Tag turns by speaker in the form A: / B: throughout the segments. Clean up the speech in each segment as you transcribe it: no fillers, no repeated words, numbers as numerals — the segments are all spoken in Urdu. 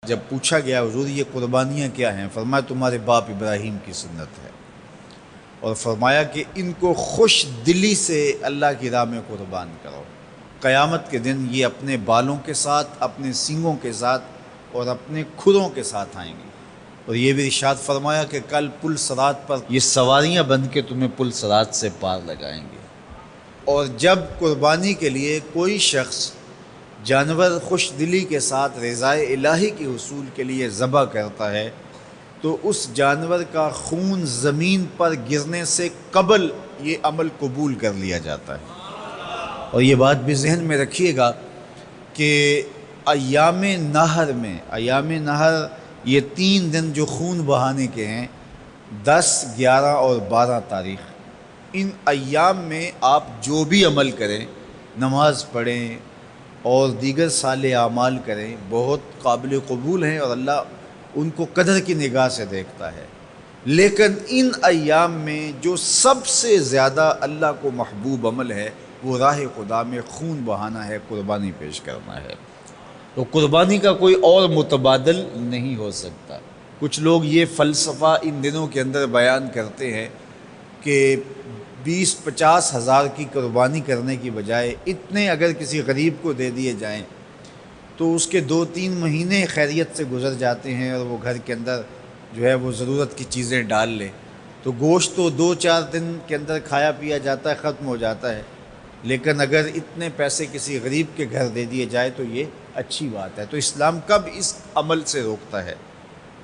A: جب پوچھا گیا حضور یہ قربانیاں کیا ہیں، فرمایا تمہارے باپ ابراہیم کی سنت ہے، اور فرمایا کہ ان کو خوش دلی سے اللہ کی راہ میں قربان کرو۔ قیامت کے دن یہ اپنے بالوں کے ساتھ، اپنے سینگوں کے ساتھ اور اپنے کھروں کے ساتھ آئیں گے، اور یہ بھی ارشاد فرمایا کہ کل پل صراط پر یہ سواریاں بن کے تمہیں پل صراط سے پار لگائیں گے۔ اور جب قربانی کے لیے کوئی شخص جانور خوش دلی کے ساتھ رضائے الہی کے حصول کے لیے ذبح کرتا ہے تو اس جانور کا خون زمین پر گرنے سے قبل یہ عمل قبول کر لیا جاتا ہے۔ اور یہ بات بھی ذہن میں رکھیے گا کہ ایام نہر یہ 3 دن جو خون بہانے کے ہیں، 10، 11 اور 12 تاریخ، ان ایام میں آپ جو بھی عمل کریں، نماز پڑھیں اور دیگر صالح اعمال کریں، بہت قابل قبول ہیں اور اللہ ان کو قدر کی نگاہ سے دیکھتا ہے۔ لیکن ان ایام میں جو سب سے زیادہ اللہ کو محبوب عمل ہے وہ راہ خدا میں خون بہانا ہے، قربانی پیش کرنا ہے۔ تو قربانی کا کوئی اور متبادل نہیں ہو سکتا۔ کچھ لوگ یہ فلسفہ ان دنوں کے اندر بیان کرتے ہیں کہ 20-50 ہزار کی قربانی کرنے کی بجائے اتنے اگر کسی غریب کو دے دیے جائیں تو اس کے 2-3 مہینے خیریت سے گزر جاتے ہیں، اور وہ گھر کے اندر جو ہے وہ ضرورت کی چیزیں ڈال لے تو گوشت تو 2-4 دن کے اندر کھایا پیا جاتا ہے، ختم ہو جاتا ہے۔ لیکن اگر اتنے پیسے کسی غریب کے گھر دے دیے جائے تو یہ اچھی بات ہے۔ تو اسلام کب اس عمل سے روکتا ہے؟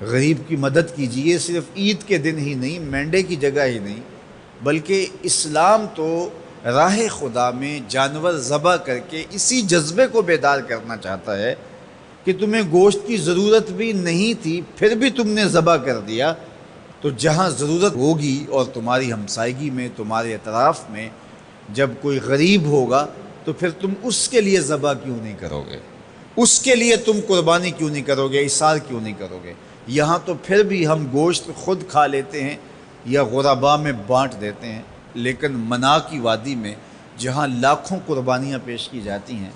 A: غریب کی مدد کیجیے، صرف عید کے دن ہی نہیں، مینڈے کی جگہ ہی نہیں، بلکہ اسلام تو راہ خدا میں جانور ذبح کر کے اسی جذبے کو بیدار کرنا چاہتا ہے کہ تمہیں گوشت کی ضرورت بھی نہیں تھی پھر بھی تم نے ذبح کر دیا، تو جہاں ضرورت ہوگی اور تمہاری ہمسائیگی میں، تمہارے اطراف میں جب کوئی غریب ہوگا تو پھر تم اس کے لیے ذبح کیوں نہیں کرو گے؟ اس کے لیے تم قربانی کیوں نہیں کرو گے؟ اِثار کیوں نہیں کرو گے؟ یہاں تو پھر بھی ہم گوشت خود کھا لیتے ہیں یا غرباء میں بانٹ دیتے ہیں، لیکن منا کی وادی میں جہاں لاکھوں قربانیاں پیش کی جاتی ہیں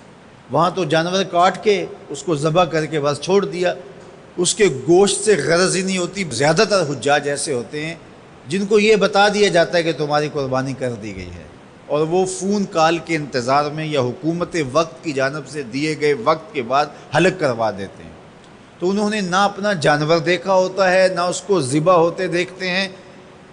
A: وہاں تو جانور کاٹ کے اس کو ذبح کر کے بس چھوڑ دیا، اس کے گوشت سے غرض ہی نہیں ہوتی۔ زیادہ تر حجاج ایسے ہوتے ہیں جن کو یہ بتا دیا جاتا ہے کہ تمہاری قربانی کر دی گئی ہے، اور وہ فون کال کے انتظار میں یا حکومت وقت کی جانب سے دیے گئے وقت کے بعد حلق کروا دیتے ہیں۔ تو انہوں نے نہ اپنا جانور دیکھا ہوتا ہے، نہ اس کو ذبح ہوتے دیکھتے ہیں،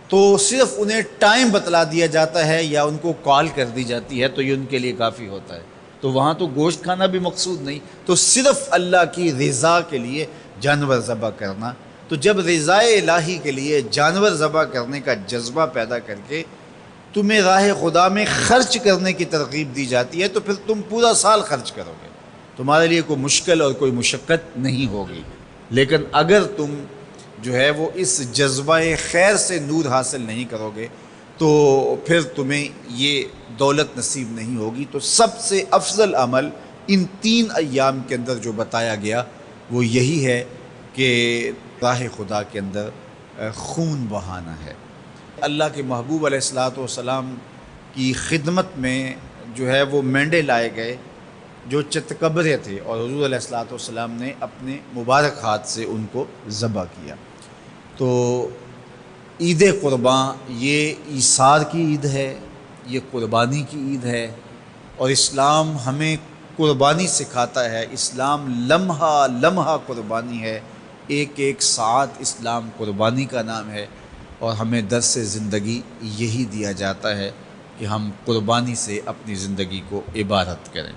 A: تو صرف انہیں ٹائم بتلا دیا جاتا ہے یا ان کو کال کر دی جاتی ہے تو یہ ان کے لیے کافی ہوتا ہے۔ تو وہاں تو گوشت کھانا بھی مقصود نہیں، تو صرف اللہ کی رضا کے لیے جانور ذبح کرنا۔ تو جب رضائے الہی کے لیے جانور ذبح کرنے کا جذبہ پیدا کر کے تمہیں راہ خدا میں خرچ کرنے کی ترغیب دی جاتی ہے تو پھر تم پورا سال خرچ کرو گے، تمہارے لیے کوئی مشکل اور کوئی مشقت نہیں ہوگی۔ لیکن اگر تم جو ہے وہ اس جذبہ خیر سے نور حاصل نہیں کرو گے تو پھر تمہیں یہ دولت نصیب نہیں ہوگی۔ تو سب سے افضل عمل ان 3 ایام کے اندر جو بتایا گیا وہ یہی ہے کہ راہ خدا کے اندر خون بہانا ہے۔ اللہ کے محبوب علیہ الصلوۃ والسلام کی خدمت میں جو ہے وہ مینڈے لائے گئے جو چتکبرے تھے، اور حضور علیہ الصلوۃ والسلام نے اپنے مبارک ہاتھ سے ان کو ذبح کیا۔ تو عید قرباں یہ ایثار کی عید ہے، یہ قربانی کی عید ہے، اور اسلام ہمیں قربانی سکھاتا ہے۔ اسلام لمحہ لمحہ قربانی ہے، ایک ایک ساعت اسلام قربانی کا نام ہے، اور ہمیں درس زندگی یہی دیا جاتا ہے کہ ہم قربانی سے اپنی زندگی کو عبادت کریں۔